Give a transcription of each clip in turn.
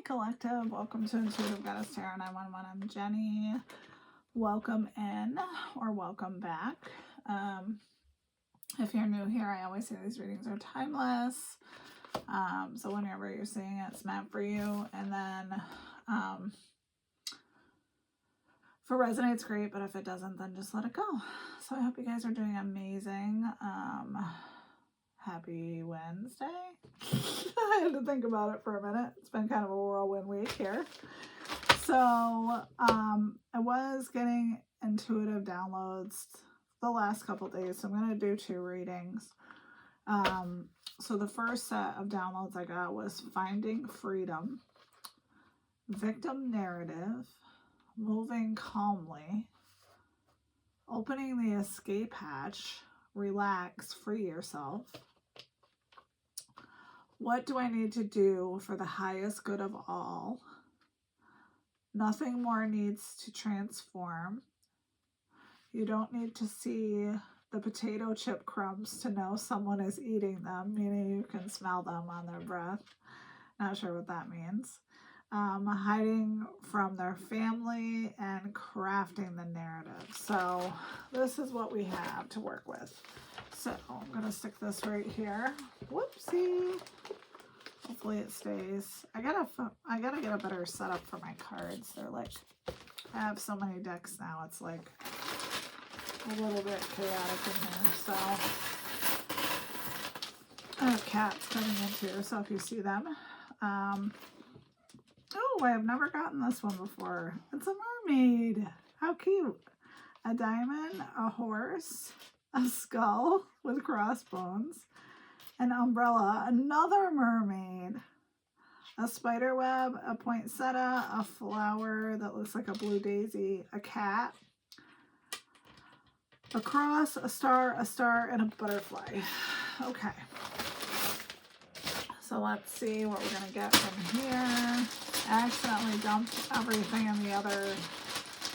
Collective. Welcome to Intuitive Goddess Tarot 911. I'm Jenny. Welcome in or welcome back. If you're new here, I always say these readings are timeless. So whenever you're seeing it, it's meant for you. And then if it resonates, great. But if it doesn't, then just let it go. So I hope you guys are doing amazing. Happy Wednesday. I had to think about it for a minute. It's been kind of a whirlwind week here. So I was getting intuitive downloads the last couple days. So I'm going to do 2 readings. So the first set of downloads I got was Finding Freedom, Victim Narrative, Moving Calmly, Opening the Escape Hatch, Relax, Free Yourself. What do I need to do for the highest good of all? Nothing more needs to transform. You don't need to see the potato chip crumbs to know someone is eating them, meaning you can smell them on their breath. Not sure what that means. Hiding from their family and crafting the narrative. So this is what we have to work with. So I'm going to stick this right here. Whoopsie. Hopefully it stays. I gotta get a better setup for my cards. They're like, I have so many decks now. It's like a little bit chaotic in here. So I have cats coming in too. So if you see them, oh, I have never gotten this one before. It's a mermaid. How cute. A diamond, a horse, a skull with crossbones, an umbrella, another mermaid, a spider web, a poinsettia, a flower that looks like a blue daisy, a cat, a cross, a star, and a butterfly. Okay. So let's see what we're going to get from here. I accidentally dumped everything in the other.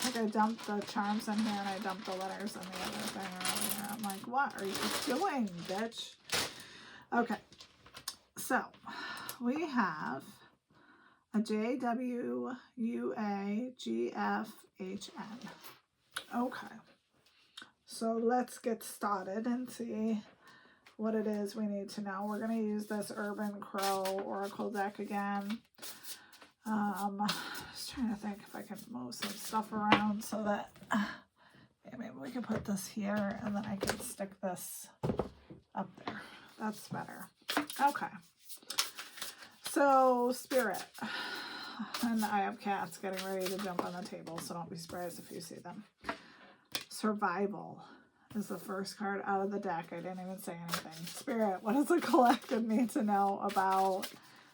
I think I dumped the charms in here and I dumped the letters in the other thing earlier. I'm like, what are you doing, bitch? Okay. So we have a JWUAGFHN. Okay. So let's get started and see what it is we need to know. We're going to use this Urban Crow Oracle deck again. Just trying to think if I can move some stuff around so that yeah, maybe we can put this here and then I can stick this up there. That's better. Okay. So Spirit, and I have cats getting ready to jump on the table, so don't be surprised if you see them. Survival is the first card out of the deck. I didn't even say anything. Spirit, what does the collective need to know about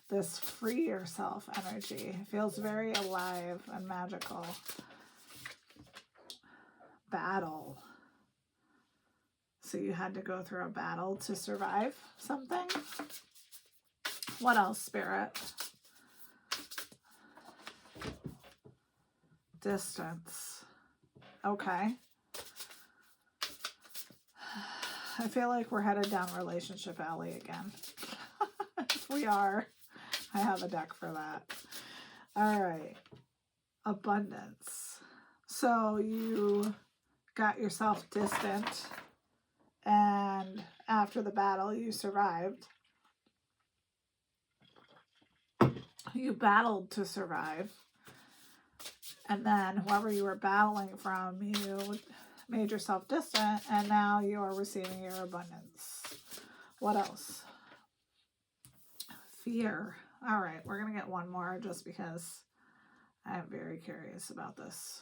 this free yourself energy? It feels very alive and magical. Battle. So you had to go through a battle to survive something? What else, Spirit? Distance. Okay. I feel like we're headed down relationship alley again. If we are, I have a deck for that. All right. Abundance. So you got yourself distant, and after the battle, you survived. You battled to survive. And then whoever you were battling from, you made yourself distant, and now you are receiving your abundance. What else? Fear. All right, we're going to get one more just because I am very curious about this.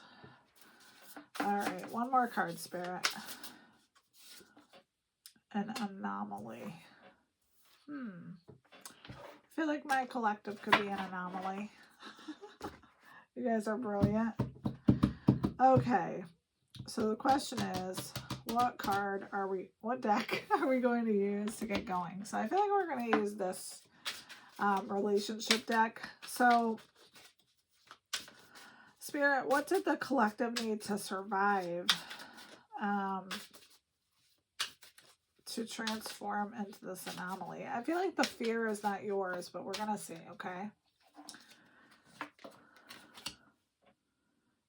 All right, one more card, Spirit. An anomaly. I feel like my collective could be an anomaly. You guys are brilliant. Okay, so the question is, what deck are we going to use to get going? So I feel like we're going to use this relationship deck. So Spirit, what did the collective need to survive to transform into this anomaly? I feel like the fear is not yours, but we're going to see, okay?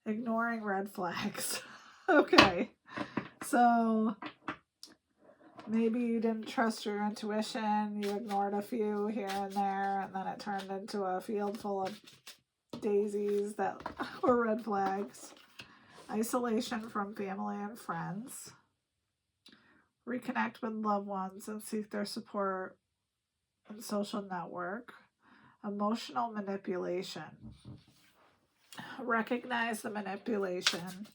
Ignoring red flags. Okay. So maybe you didn't trust your intuition. You ignored a few here and there, and then it turned into a field full of daisies that were red flags. Isolation from family and friends. Reconnect with loved ones and seek their support and social network. Emotional manipulation. Recognize the manipulation.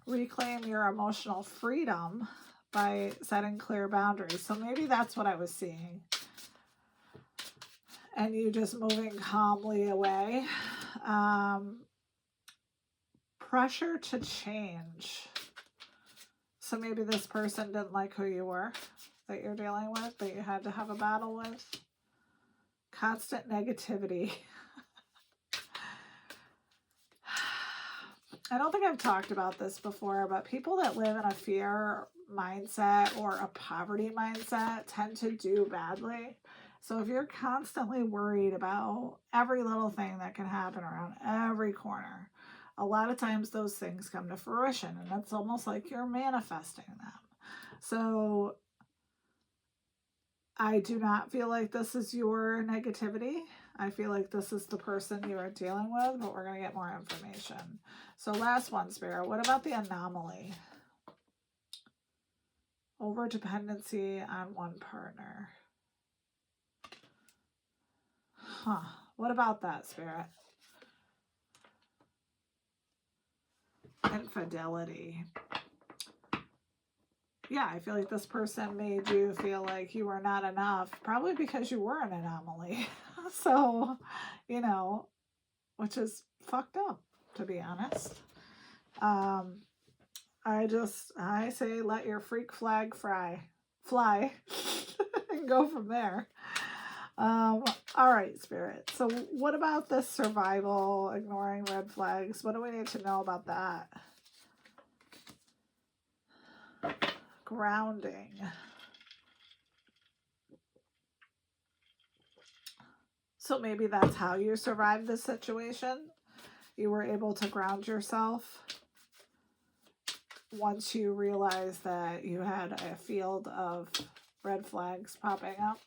Reclaim your emotional freedom by setting clear boundaries. So maybe that's what I was seeing. And you just moving calmly away. Pressure to change. So maybe this person didn't like who you were, that you're dealing with, that you had to have a battle with. Constant negativity. I don't think I've talked about this before, but people that live in a fear mindset or a poverty mindset tend to do badly. So if you're constantly worried about every little thing that can happen around every corner, a lot of times those things come to fruition, and it's almost like you're manifesting them. So I do not feel like this is your negativity. I feel like this is the person you are dealing with, but we're going to get more information. So last one, Spirit. What about the anomaly? Over-dependency on one partner. What about that, Spirit? Infidelity. Yeah, I feel like this person made you feel like you were not enough, probably because you were an anomaly. So, you know, which is fucked up, to be honest. I say let your freak flag fly and go from there. All right, Spirit. So what about this survival, ignoring red flags? What do we need to know about that? Grounding. So maybe that's how you survived this situation. You were able to ground yourself once you realized that you had a field of red flags popping up.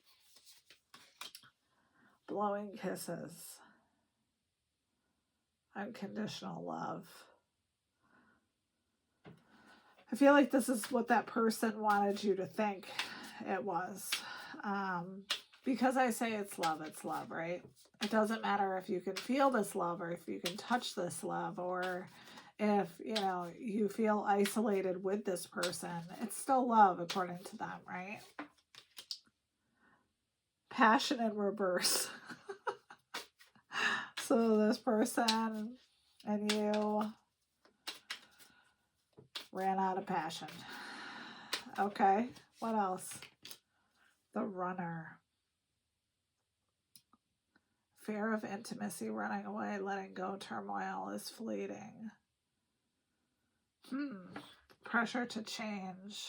Blowing kisses. Unconditional love. I feel like this is what that person wanted you to think it was. Because I say it's love, right? It doesn't matter if you can feel this love or if you can touch this love or if, you know, you feel isolated with this person. It's still love according to them, right? Passion in reverse. So this person and you ran out of passion. Okay, what else? The runner. Fear of intimacy, running away, letting go, turmoil is fleeting. Pressure to change.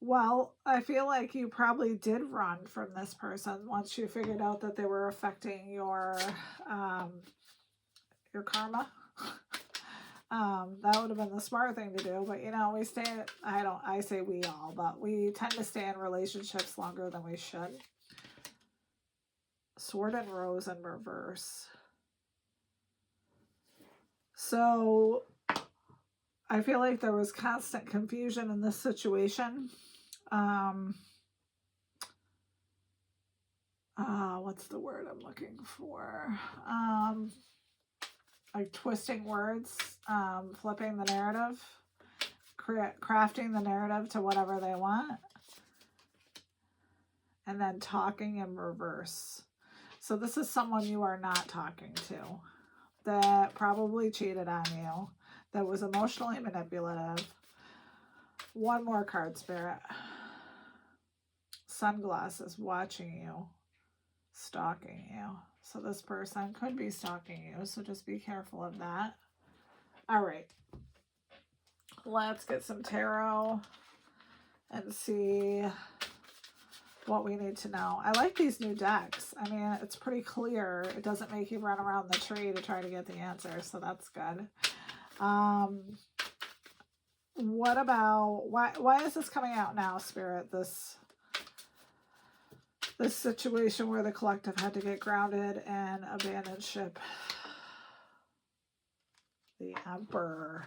Well, I feel like you probably did run from this person once you figured out that they were affecting your karma. That would have been the smart thing to do, but you know, I say we all, but we tend to stay in relationships longer than we should. Sword and Rose in reverse. So I feel like there was constant confusion in this situation. What's the word I'm looking for? Like twisting words, flipping the narrative, crafting the narrative to whatever they want, and then talking in reverse. So this is someone you are not talking to, that probably cheated on you, that was emotionally manipulative. One more card, Spirit. Sunglasses, watching you, stalking you. So this person could be stalking you, so just be careful of that. All right. Let's get some tarot and see what we need to know. I like these new decks. I mean, it's pretty clear. It doesn't make you run around the tree to try to get the answer, so that's good. What about, why is this coming out now, Spirit? This situation where the collective had to get grounded and abandon ship. The Emperor.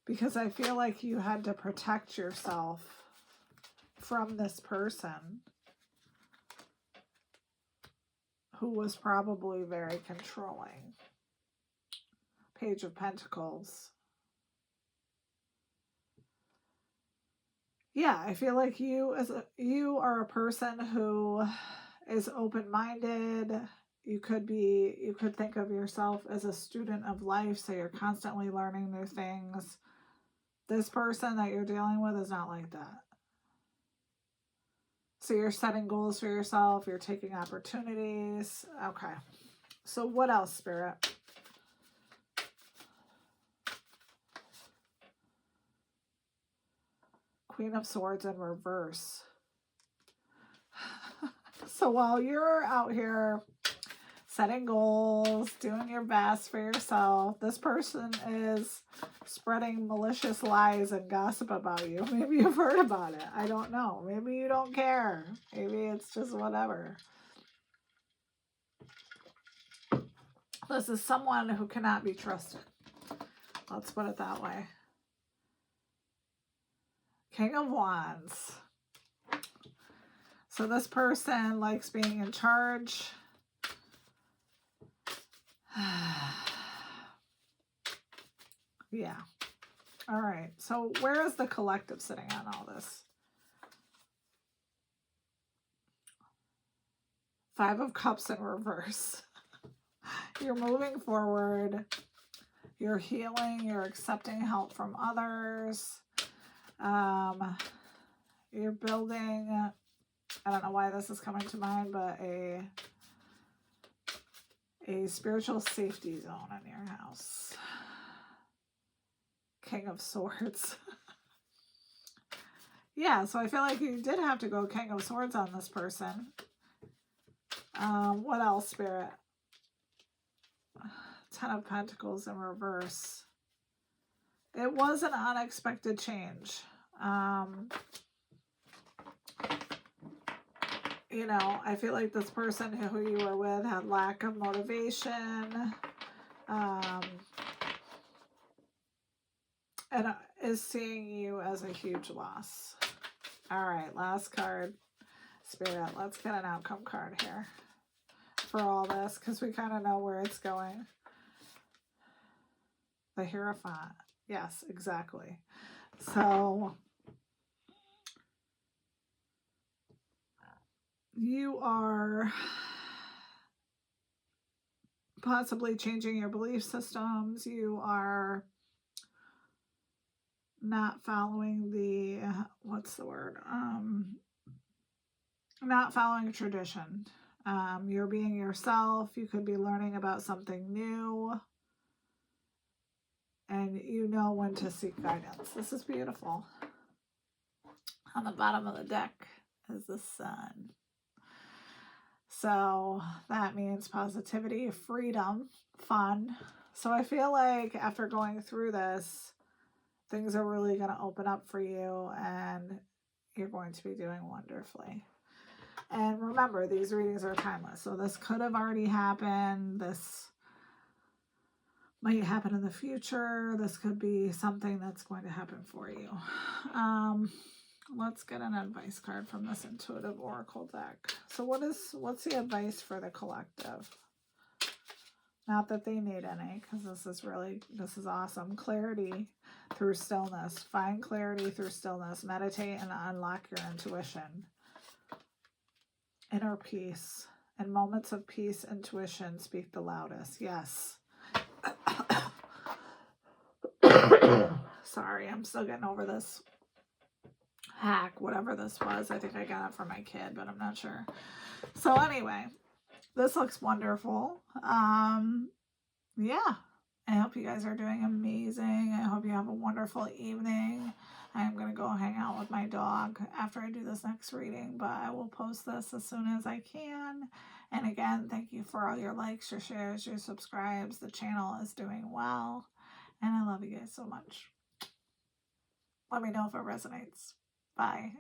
Because I feel like you had to protect yourself from this person who was probably very controlling. Page of Pentacles. Yeah, I feel like you are a person who is open-minded. You could think of yourself as a student of life, so you're constantly learning new things. This person that you're dealing with is not like that. So you're setting goals for yourself, you're taking opportunities. Okay. So what else, Spirit? Queen of Swords in reverse. So while you're out here setting goals, doing your best for yourself, this person is spreading malicious lies and gossip about you. Maybe you've heard about it. I don't know. Maybe you don't care. Maybe it's just whatever. This is someone who cannot be trusted. Let's put it that way. King of Wands. So this person likes being in charge. Yeah. All right. So where is the collective sitting on all this? Five of Cups in reverse. You're moving forward. You're healing. You're accepting help from others. You're building, I don't know why this is coming to mind, but a spiritual safety zone in your house. King of Swords. Yeah, so I feel like you did have to go King of Swords on this person. What else, Spirit? Ten of Pentacles in reverse. It was an unexpected change. You know, I feel like this person who you were with had lack of motivation. And is seeing you as a huge loss. All right, last card, Spirit. Let's get an outcome card here for all this, because we kind of know where it's going. The Hierophant. Yes, exactly. So you are possibly changing your belief systems. You are not following the, what's the word? Not following tradition. You're being yourself. You could be learning about something new. And you know when to seek guidance. This is beautiful. On the bottom of the deck is the Sun. So that means positivity, freedom, fun. So I feel like after going through this, things are really going to open up for you and you're going to be doing wonderfully. And remember, these readings are timeless. So this could have already happened. This might happen in the future. This could be something that's going to happen for you. Let's get an advice card from this intuitive oracle deck. So what's the advice for the collective? Not that they need any, because this is awesome. Clarity through stillness. Find clarity through stillness. Meditate and unlock your intuition. Inner peace. In moments of peace, intuition speak the loudest. Yes. Sorry, I'm still getting over this hack, whatever this was. I think I got it from my kid, but I'm not sure. So anyway, this looks wonderful. Yeah, I hope you guys are doing amazing. I hope you have a wonderful evening. I'm going to go hang out with my dog after I do this next reading, but I will post this as soon as I can. And again, thank you for all your likes, your shares, your subscribes. The channel is doing well, and I love you guys so much. Let me know if it resonates. Bye.